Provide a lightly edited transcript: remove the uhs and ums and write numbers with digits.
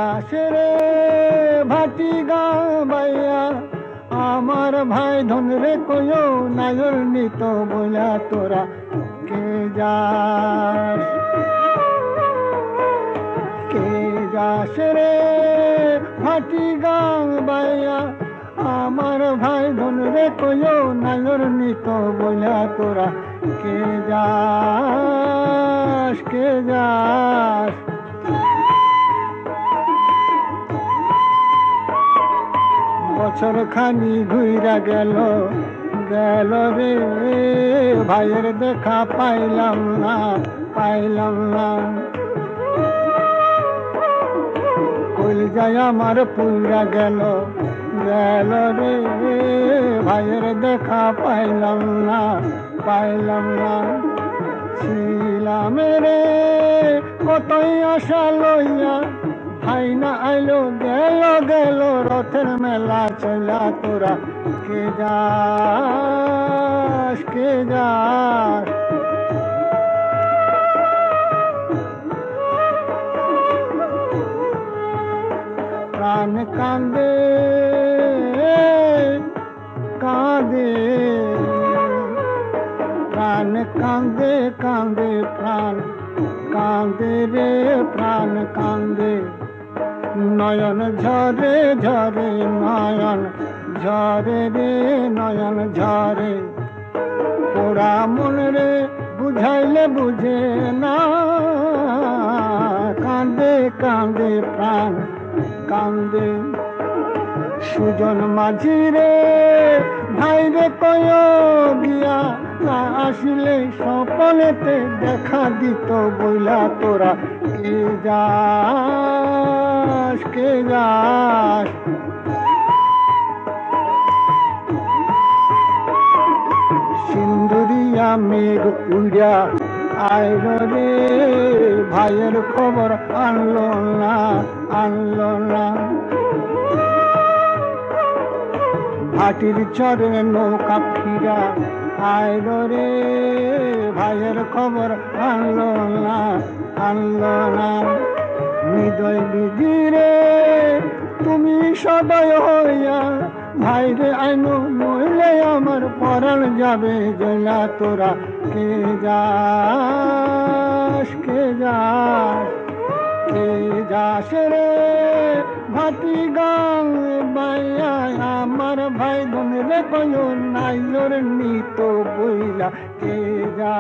যাস রে ভাটি গাবাইয়া আমার ভাই ধন রে কয়ো নাগর নিত বইলা তোরা কে যাস রে ভাটি গাবাইয়া আমার ভাই ধন রে কয়ো নাগর নিত বইলা তোরা কে যাস বছর খানি ঘুইরা গেল রে ভাইয়ের দেখা পাইলাম না কইল যায় আমার পুইরা গেল রে ভাইয়ের দেখা পাইলাম না ছিলাম রে কতই আশা লইয়া ভাই না আইলো গেল রথের মেলা চলা তোরা কে যাস প্রাণ কান্দে প্রাণ কান্দে প্রাণ কান্দে রে প্রাণ কান্দে নয়ন ঝরে নয়ন ঝরে রে নয়ন ঝরে পোড়া মন রে বুঝাইলে বুঝে না কান্দে প্রাণ কান্দে সুজন মাঝি রে ভাই রে কয় গিয়া না আসিলে স্বপনেতে দেখা দিত বইলা তোরা কে যাস সিন্দুরিয়া মেঘ উড়া আইল রে ভাইয়ের খবর আনলো না ভাটির চরে নৌকা ফিরা আইল রে ভাইয়ের খবর আনলো না হৃদয় বিধিরে তুমি সদয় হইয়া ভাইরে আইনো নইলে আমার পরাণ যাবে জয়লা তোরা কে যাস রে ভাটি গাং বাইয়া আমার ভাই বোন রে কয় নাইলোর নিত বইলা কে যা